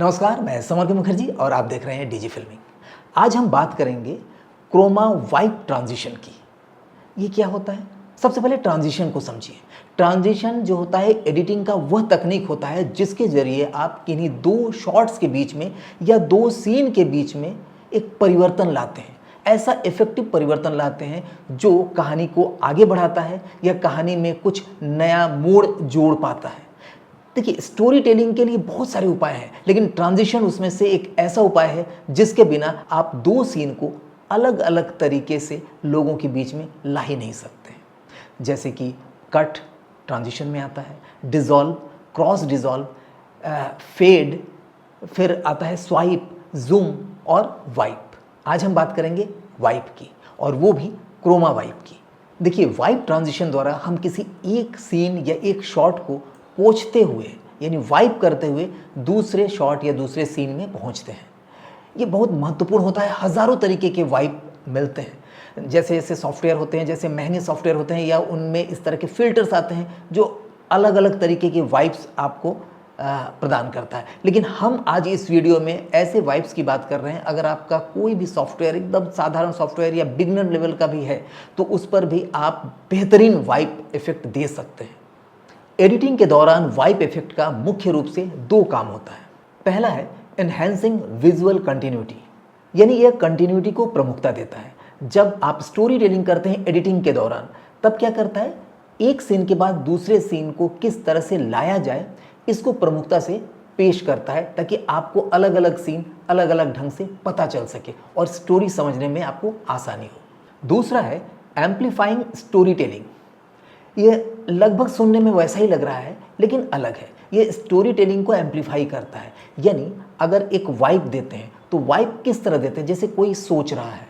नमस्कार, मैं समर मुखर्जी और आप देख रहे हैं डीजी फिल्मिंग। आज हम बात करेंगे क्रोमा वाइप ट्रांजिशन की। ये क्या होता है? सबसे पहले ट्रांजिशन को समझिए। ट्रांजिशन जो होता है एडिटिंग का वह तकनीक होता है जिसके ज़रिए आप किन्हीं दो शॉट्स के बीच में या दो सीन के बीच में एक परिवर्तन लाते हैं। ऐसा इफेक्टिव परिवर्तन लाते हैं जो कहानी को आगे बढ़ाता है या कहानी में कुछ नया मोड़ जोड़ पाता है। देखिए, स्टोरी टेलिंग के लिए बहुत सारे उपाय हैं, लेकिन ट्रांजिशन उसमें से एक ऐसा उपाय है जिसके बिना आप दो सीन को अलग अलग तरीके से लोगों के बीच में ला ही नहीं सकते। जैसे कि कट ट्रांजिशन में आता है, डिज़ोल्व, क्रॉस डिज़ोल्व, फेड, फिर आता है स्वाइप, जूम और वाइप। आज हम बात करेंगे वाइप की, और वो भी क्रोमा वाइप की। देखिए, वाइप ट्रांजिशन द्वारा हम किसी एक सीन या एक शॉट को पहुँचते हुए यानी वाइप करते हुए दूसरे शॉट या दूसरे सीन में पहुँचते हैं। ये बहुत महत्वपूर्ण होता है। हज़ारों तरीके के वाइप मिलते हैं। जैसे जैसे सॉफ्टवेयर होते हैं, जैसे महंगे सॉफ्टवेयर होते हैं, या उनमें इस तरह के फ़िल्टर्स आते हैं जो अलग अलग तरीके के वाइप्स आपको प्रदान करता है। लेकिन हम आज इस वीडियो में ऐसे वाइप्स की बात कर रहे हैं, अगर आपका कोई भी सॉफ्टवेयर एकदम साधारण सॉफ्टवेयर या बिगनर लेवल का भी है तो उस पर भी आप बेहतरीन वाइप इफ़ेक्ट दे सकते हैं। एडिटिंग के दौरान वाइप इफेक्ट का मुख्य रूप से दो काम होता है। पहला है एनहेंसिंग विजुअल कंटिन्यूटी, यानी यह कंटिन्यूटी को प्रमुखता देता है। जब आप स्टोरी टेलिंग करते हैं एडिटिंग के दौरान, तब क्या करता है, एक सीन के बाद दूसरे सीन को किस तरह से लाया जाए इसको प्रमुखता से पेश करता है, ताकि आपको अलग अलग सीन अलग अलग ढंग से पता चल सके और स्टोरी समझने में आपको आसानी हो। दूसरा है एम्पलीफाइंग स्टोरी टेलिंग। ये लगभग सुनने में वैसा ही लग रहा है, लेकिन अलग है। ये स्टोरी टेलिंग को एम्पलीफाई करता है। यानी अगर एक वाइप देते हैं तो वाइप किस तरह देते हैं, जैसे कोई सोच रहा है,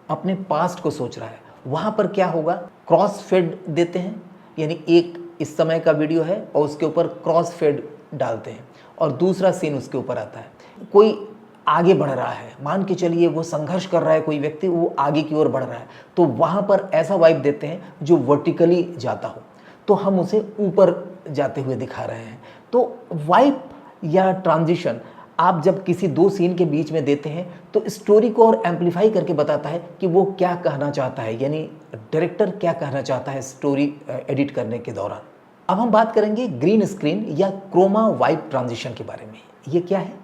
अपने पास्ट को सोच रहा है, वहाँ पर क्या होगा, क्रॉस फेड देते हैं। यानी एक इस समय का वीडियो है और उसके ऊपर क्रॉस फेड डालते हैं और दूसरा सीन उसके ऊपर आता है। कोई आगे बढ़ रहा है, मान के चलिए वो संघर्ष कर रहा है, कोई व्यक्ति वो आगे की ओर बढ़ रहा है, तो वहाँ पर ऐसा वाइप देते हैं जो वर्टिकली जाता हो, तो हम उसे ऊपर जाते हुए दिखा रहे हैं। तो वाइप या ट्रांजिशन आप जब किसी दो सीन के बीच में देते हैं तो स्टोरी को और एम्पलीफाई करके बताता है कि वो क्या कहना चाहता है, यानी डायरेक्टर क्या कहना चाहता है स्टोरी एडिट करने के दौरान। अब हम बात करेंगे ग्रीन स्क्रीन या क्रोमा वाइप ट्रांजिशन के बारे में। ये क्या है?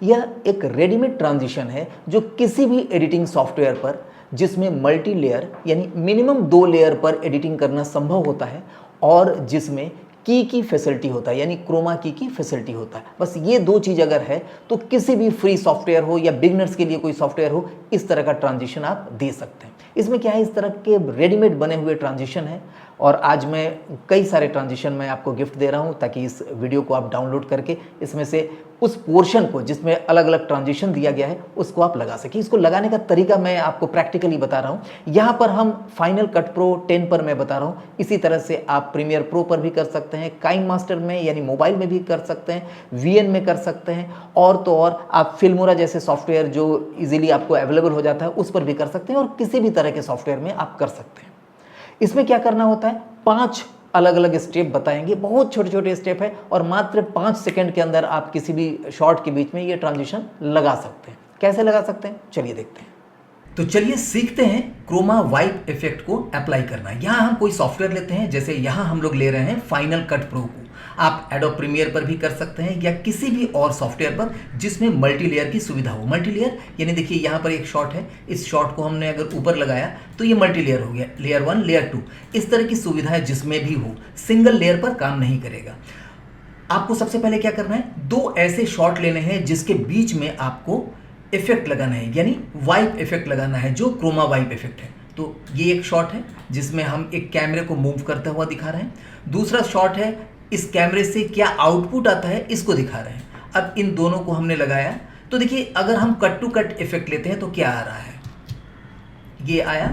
यह एक रेडीमेड ट्रांजिशन है जो किसी भी एडिटिंग सॉफ्टवेयर पर, जिसमें मल्टी लेयर यानी मिनिमम 2 लेयर पर एडिटिंग करना संभव होता है और जिसमें की फैसिलिटी होता है, यानी क्रोमा की फैसिलिटी होता है। बस ये दो चीज़ अगर है तो किसी भी फ्री सॉफ्टवेयर हो या बिगनर्स के लिए कोई सॉफ्टवेयर हो, इस तरह का ट्रांजिशन आप दे सकते हैं। इसमें क्या है, इस तरह के रेडीमेड बने हुए ट्रांजिशन है, और आज मैं कई सारे ट्रांजिशन मैं आपको गिफ्ट दे रहा हूं ताकि इस वीडियो को आप डाउनलोड करके इसमें से उस पोर्शन को जिसमें अलग अलग ट्रांजिशन दिया गया है उसको आप लगा सकें। इसको लगाने का तरीका मैं आपको प्रैक्टिकली बता रहा हूं। यहाँ पर हम फाइनल कट प्रो 10 पर मैं बता रहा हूँ। इसी तरह से आप प्रीमियर प्रो पर भी कर सकते हैं, काइन मास्टर में यानी मोबाइल में भी कर सकते हैं, वीएन में कर सकते हैं, और तो और आप फिल्मोरा जैसे सॉफ्टवेयर जो इजीली आपको अवेलेबल हो जाता है उस पर भी कर सकते हैं, और किसी भी तरह के सॉफ्टवेयर में आप कर सकते हैं। इसमें क्या करना होता है, 5 अलग अलग स्टेप बताएंगे, बहुत छोटे छोटे स्टेप है, और मात्र 5 सेकंड के अंदर आप किसी भी शॉट के बीच में ये ट्रांजिशन लगा सकते हैं। कैसे लगा सकते हैं, चलिए देखते हैं। तो चलिए सीखते हैं क्रोमा वाइप इफेक्ट को अप्लाई करना। यहाँ हम कोई सॉफ्टवेयर लेते हैं, जैसे यहाँ हम लोग ले रहे हैं फाइनल कट प्रो को। आप एडोब प्रीमियर पर भी कर सकते हैं या किसी भी और सॉफ्टवेयर पर जिसमें मल्टी लेयर की सुविधा हो। मल्टी लेयर यानी देखिए यहाँ पर एक शॉट है, इस शॉट को हमने अगर ऊपर लगाया तो ये मल्टी लेयर हो गया, लेयर 1 लेयर 2, इस तरह की सुविधा है जिसमें भी हो, सिंगल लेयर पर काम नहीं करेगा। आपको सबसे पहले क्या करना है, 2 ऐसे शॉट लेने हैं जिसके बीच में आपको इफेक्ट लगाना है, यानी वाइप इफेक्ट लगाना है, जो क्रोमा वाइप इफेक्ट है। तो ये एक शॉट है जिसमें हम एक कैमरे को मूव करते हुआ दिखा रहे हैं। दूसरा शॉट है, इस कैमरे से क्या आउटपुट आता है इसको दिखा रहे हैं। अब इन दोनों को हमने लगाया तो देखिए, अगर हम कट टू कट इफेक्ट लेते हैं तो क्या आ रहा है, ये आया,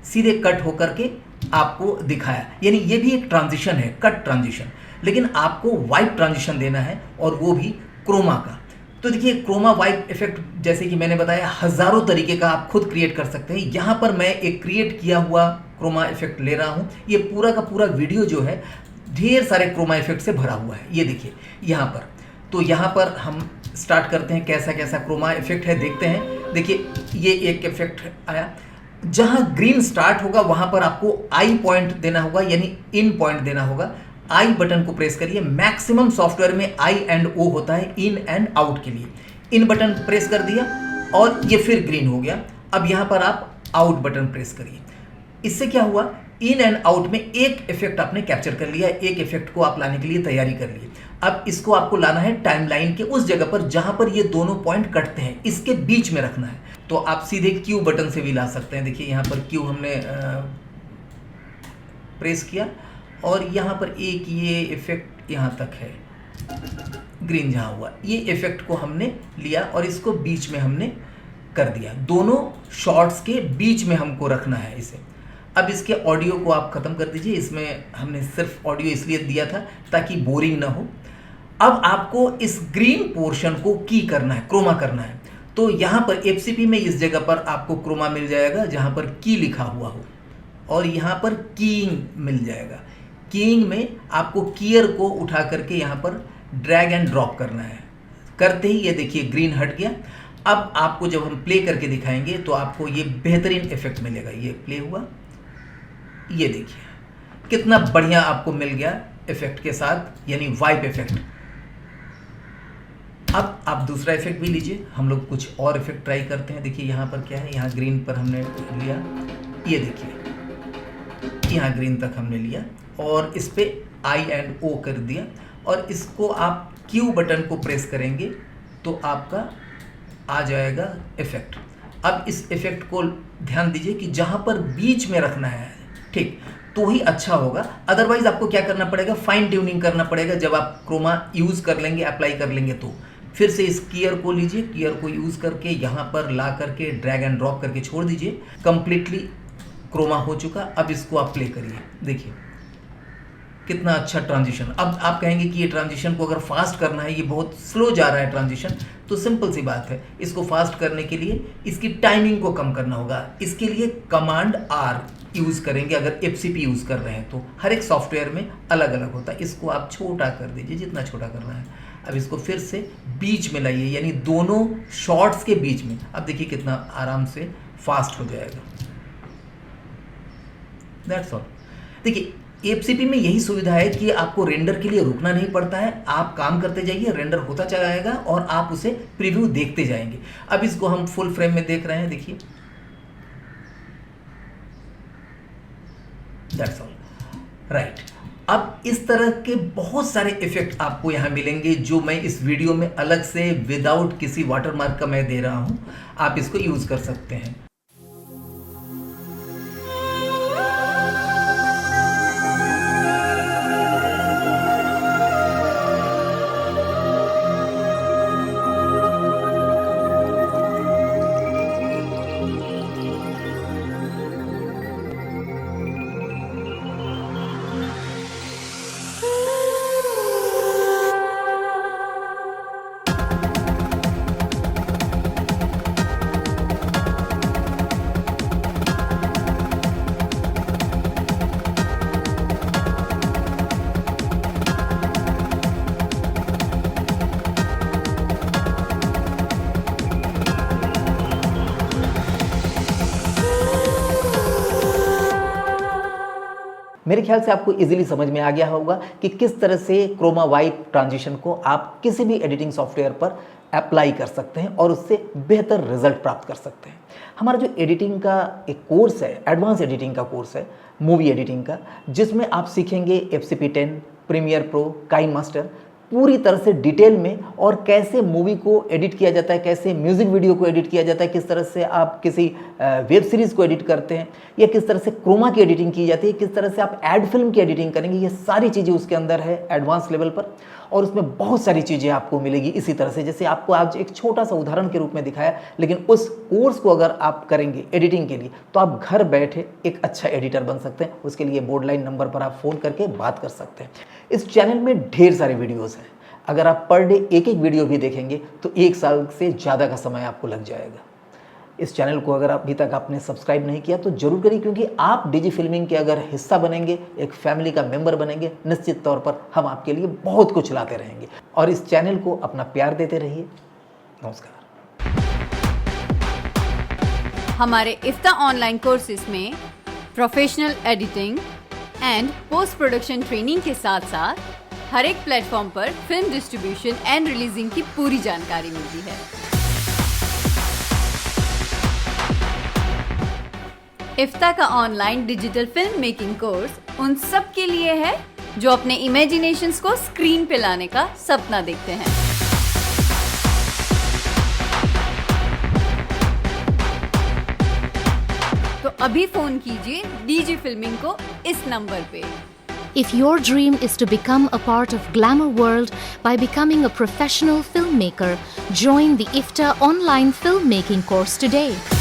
सीधे कट होकर के आपको दिखाया, यानी ये भी एक ट्रांजिशन है, कट ट्रांजिशन। लेकिन आपको वाइप ट्रांजिशन देना है, और वो भी क्रोमा का। तो देखिए, क्रोमा वाइप इफेक्ट जैसे कि मैंने बताया हज़ारों तरीके का आप खुद क्रिएट कर सकते हैं। यहाँ पर मैं एक क्रिएट किया हुआ क्रोमा इफेक्ट ले रहा हूँ। ये पूरा का पूरा वीडियो जो है ढेर सारे क्रोमा इफेक्ट से भरा हुआ है। ये देखिए यहाँ पर तो यहाँ पर हम स्टार्ट करते हैं, कैसा कैसा क्रोमा इफेक्ट है देखते हैं। देखिए ये एक इफेक्ट आया, जहाँ ग्रीन स्टार्ट होगा वहाँ पर आपको आई पॉइंट देना होगा, यानी इन पॉइंट देना होगा। आई बटन को प्रेस करिए। मैक्सिमम सॉफ्टवेयर में आई एंड ओ होता है इन एंड आउट के लिए। इन बटन प्रेस कर दिया और ये फिर ग्रीन हो गया। अब यहाँ पर आप आउट बटन प्रेस करिए। इससे क्या हुआ, इन एंड आउट में एक इफेक्ट आपने कैप्चर कर लिया, एक इफेक्ट को आप लाने के लिए तैयारी कर ली। अब इसको आपको लाना है टाइमलाइन के उस जगह पर जहां पर ये दोनों पॉइंट कटते हैं, इसके बीच में रखना है। तो आप सीधे क्यू बटन से भी ला सकते हैं। देखिए यहाँ पर क्यू हमने प्रेस किया और यहाँ पर एक ये इफेक्ट यहाँ तक है, ग्रीन जहाँ हुआ, ये इफेक्ट को हमने लिया और इसको बीच में हमने कर दिया। दोनों शॉट्स के बीच में हमको रखना है इसे। अब इसके ऑडियो को आप ख़त्म कर दीजिए। इसमें हमने सिर्फ ऑडियो इसलिए दिया था ताकि बोरिंग ना हो। अब आपको इस ग्रीन पोर्शन को की करना है, क्रोमा करना है। तो यहाँ पर एफसीपी में इस जगह पर आपको क्रोमा मिल जाएगा जहाँ पर की लिखा हुआ हो, और यहाँ पर कीइंग मिल जाएगा। कीइंग में आपको कीयर को उठा करके यहाँ पर ड्रैग एंड ड्रॉप करना है। करते ही ये देखिए ग्रीन हट गया। अब आपको जब हम प्ले करके दिखाएंगे तो आपको ये बेहतरीन इफेक्ट मिलेगा। ये प्ले हुआ, ये देखिए कितना बढ़िया आपको मिल गया इफेक्ट के साथ, यानी वाइप इफेक्ट। अब आप दूसरा इफेक्ट भी लीजिए, हम लोग कुछ और इफेक्ट ट्राई करते हैं। देखिए यहाँ पर क्या है, यहाँ ग्रीन पर हमने लिया, ये देखिए यहाँ ग्रीन तक हमने लिया और इस पे आई एंड ओ कर दिया, और इसको आप क्यू बटन को प्रेस करेंगे तो आपका आ जाएगा इफेक्ट। अब इस इफेक्ट को ध्यान दीजिए कि जहाँ पर बीच में रखना है, ठीक, तो ही अच्छा होगा। अदरवाइज आपको क्या करना पड़ेगा, फाइन ट्यूनिंग करना पड़ेगा। जब आप क्रोमा यूज़ कर लेंगे, अप्लाई कर लेंगे, तो फिर से इस कीयर को लीजिए, कीयर को यूज़ करके यहाँ पर ला करके ड्रैग एंड ड्रॉप करके छोड़ दीजिए। कंप्लीटली क्रोमा हो चुका। अब इसको आप प्ले करिए, देखिए कितना अच्छा ट्रांजिशन। अब आप कहेंगे कि ये ट्रांजिशन को अगर फास्ट करना है, ये बहुत स्लो जा रहा है ट्रांजिशन, तो सिंपल सी बात है, इसको फास्ट करने के लिए इसकी टाइमिंग को कम करना होगा। इसके लिए कमांड आर यूज़ करेंगे अगर एफसीपी यूज़ कर रहे हैं तो। हर एक सॉफ्टवेयर में अलग अलग होता है। इसको आप छोटा कर दीजिए, जितना छोटा करना है। अब इसको फिर से बीच में लाइए, यानी दोनों शॉट्स के बीच में। अब देखिए कितना आराम से फास्ट हो जाएगा। That's all. देखिए एफसीपी में यही सुविधा है कि आपको रेंडर के लिए रुकना नहीं पड़ता है। आप काम करते जाइए, रेंडर होता चला जाएगा और आप उसे प्रीव्यू देखते जाएंगे। अब इसको हम फुल फ्रेम में देख रहे हैं, देखिए दैट्स ऑल, राइट। अब इस तरह के बहुत सारे इफेक्ट आपको यहाँ मिलेंगे जो मैं इस वीडियो में अलग से विदाउट किसी वाटरमार्क का मैं दे रहा हूँ। आप इसको यूज कर सकते हैं। मेरे ख्याल से आपको इजीली समझ में आ गया होगा कि किस तरह से क्रोमा वाइप ट्रांजिशन को आप किसी भी एडिटिंग सॉफ्टवेयर पर अप्लाई कर सकते हैं और उससे बेहतर रिजल्ट प्राप्त कर सकते हैं। हमारा जो एडिटिंग का एक कोर्स है, एडवांस एडिटिंग का कोर्स है, मूवी एडिटिंग का, जिसमें आप सीखेंगे FCP 10, Premiere Pro, KineMaster पूरी तरह से डिटेल में, और कैसे मूवी को एडिट किया जाता है, कैसे म्यूज़िक वीडियो को एडिट किया जाता है, किस तरह से आप किसी वेब सीरीज़ को एडिट करते हैं, या किस तरह से क्रोमा की एडिटिंग की जाती है, किस तरह से आप एड फिल्म की एडिटिंग करेंगे। ये सारी चीज़ें उसके अंदर है एडवांस लेवल पर, और उसमें बहुत सारी चीज़ें आपको मिलेगी इसी तरह से, जैसे आपको आज एक छोटा सा उदाहरण के रूप में दिखाया। लेकिन उस कोर्स को अगर आप करेंगे एडिटिंग के लिए तो आप घर बैठे एक अच्छा एडिटर बन सकते हैं। उसके लिए बोर्ड लाइन नंबर पर आप फ़ोन करके बात कर सकते हैं। इस चैनल में ढेर सारे वीडियोज़ हैं। अगर आप पर डे एक एक वीडियो भी देखेंगे तो 1 साल से ज़्यादा का समय आपको लग जाएगा। इस चैनल को अगर अभी तक आपने सब्सक्राइब नहीं किया तो जरूर करिए, क्योंकि आप डिजी फिल्मिंग के अगर हिस्सा बनेंगे, एक फैमिली का मेंबर बनेंगे, निश्चित तौर पर हम आपके लिए बहुत कुछ लाते रहेंगे। और इस चैनल को अपना प्यार देते रहिए। नमस्कार। हमारे इफ्ता ऑनलाइन कोर्सेज में professional editing and post production training के साथ साथ हर एक प्लेटफॉर्म पर फिल्म डिस्ट्रीब्यूशन एंड रिलीजिंग की पूरी जानकारी मिलती है। इफ्ता का online digital film making course उन सब के लिए है जो अपने इमेजिनेशंस को स्क्रीन पे लाने का सपना देखते हैं। तो अभी फोन कीजिए डीजी फिल्मिंग को इस नंबर पे। If your dream is to become a part of Glamour World by becoming a professional filmmaker, join the IFTA online filmmaking course today.